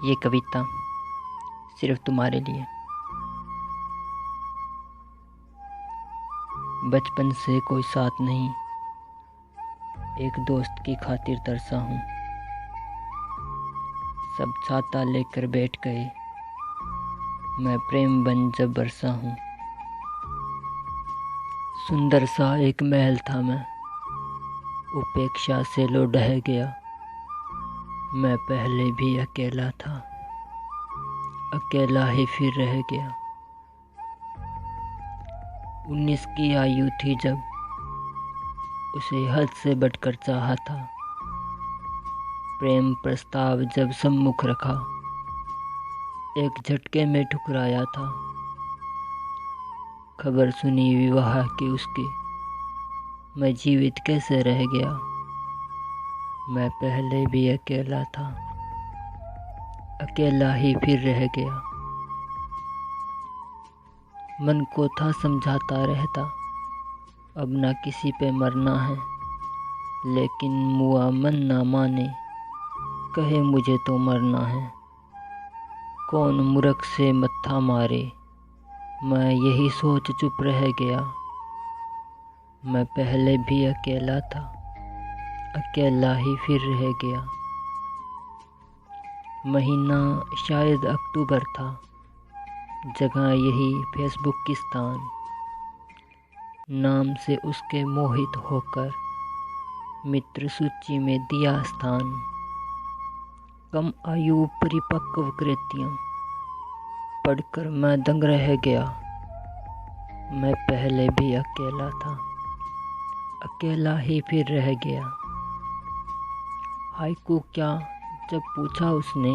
ये कविता सिर्फ तुम्हारे लिए। बचपन से कोई साथ नहीं, एक दोस्त की खातिर तरसा हूँ। सब छाता लेकर बैठ गए, मैं प्रेम बन जब बरसा हूँ। सुंदर सा एक महल था मैं, उपेक्षा से लो ढह गया। मैं पहले भी अकेला था, अकेला ही फिर रह गया। 19 की आयु थी जब उसे हद से बढ़कर चाहा था। प्रेम प्रस्ताव जब सम्मुख रखा, एक झटके में ठुकराया था। खबर सुनी विवाह की उसकी, मैं जीवित कैसे रह गया। मैं पहले भी अकेला था, अकेला ही फिर रह गया। मन को था समझाता रहता, अब ना किसी पे मरना है। लेकिन मुआ मन ना माने, कहे मुझे तो मरना है। कौन मूर्ख से मत्था मारे, मैं यही सोच चुप रह गया। मैं पहले भी अकेला था, अकेला ही फिर रह गया। महीना शायद अक्टूबर था, जगह यही फेसबुकिस्तान। नाम से उसके मोहित होकर मित्र सूची में दिया स्थान। कम आयु परिपक्व कृतियाँ पढ़कर मैं दंग रह गया। मैं पहले भी अकेला था, अकेला ही फिर रह गया। हाइकू क्या जब पूछा उसने,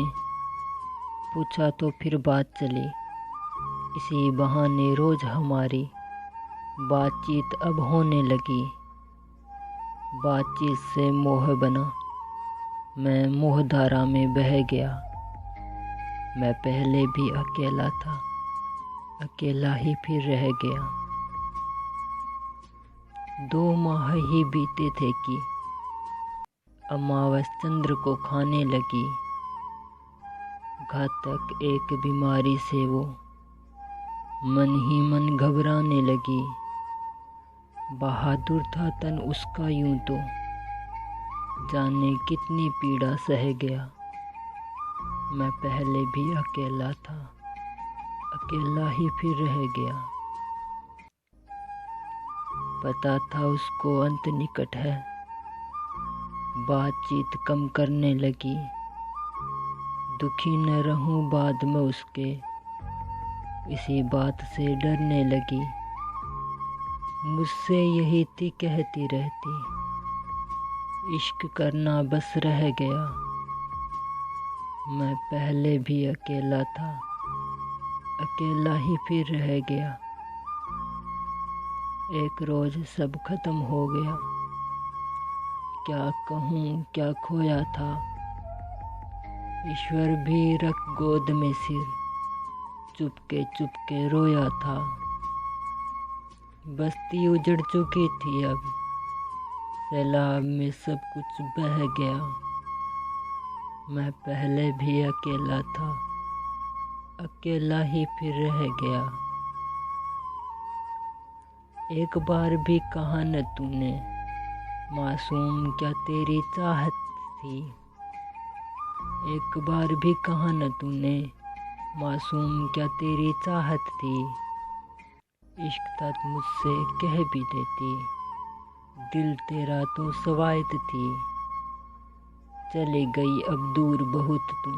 पूछा तो फिर बात चली। इसी बहाने रोज हमारी बातचीत अब होने लगी। बातचीत से मोह बना, मैं मोहधारा में बह गया। मैं पहले भी अकेला था, अकेला ही फिर रह गया। 2 माह ही बीते थे कि अमावस चंद्र को खाने लगी। घातक एक बीमारी से वो मन ही मन घबराने लगी। बहादुर था तन उसका यूं तो, जाने कितनी पीड़ा सह गया। मैं पहले भी अकेला था, अकेला ही फिर रह गया। पता था उसको अंत निकट है, बातचीत कम करने लगी। दुखी न रहूं बाद में उसके, इसी बात से डरने लगी। मुझसे यही थी कहती रहती, इश्क करना बस रह गया। मैं पहले भी अकेला था, अकेला ही फिर रह गया। एक रोज सब खत्म हो गया, क्या कहूँ क्या खोया था। ईश्वर भी रख गोद में सिर, चुपके रोया था। बस्ती उजड़ चुकी थी अब, सैलाब में सब कुछ बह गया। मैं पहले भी अकेला था, अकेला ही फिर रह गया। एक बार भी कहा न तूने, मासूम क्या तेरी चाहत थी। एक बार भी कहा न तूने, मासूम क्या तेरी चाहत थी। इश्क था मुझसे कह भी देती, दिल तेरा तो सवायत थी। चली गई अब दूर बहुत तू,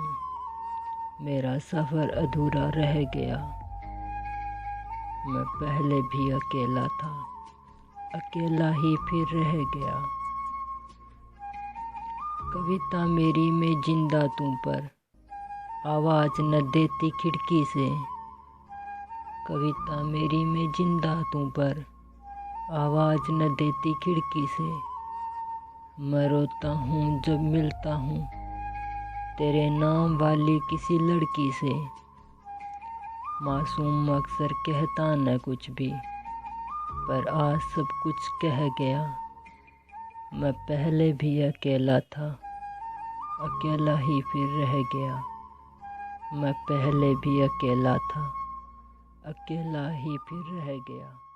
मेरा सफ़र अधूरा रह गया। मैं पहले भी अकेला था, अकेला ही फिर रह गया। कविता मेरी में जिंदा तू पर, आवाज़ न देती खिड़की से। कविता मेरी में जिंदा तू पर, आवाज़ न देती खिड़की से। मैं रोता हूँ जब मिलता हूँ तेरे नाम वाली किसी लड़की से। मासूम अक्सर कहता न कुछ भी, पर आज सब कुछ कह गया। मैं पहले भी अकेला था, अकेला ही फिर रह गया। मैं पहले भी अकेला था, अकेला ही फिर रह गया।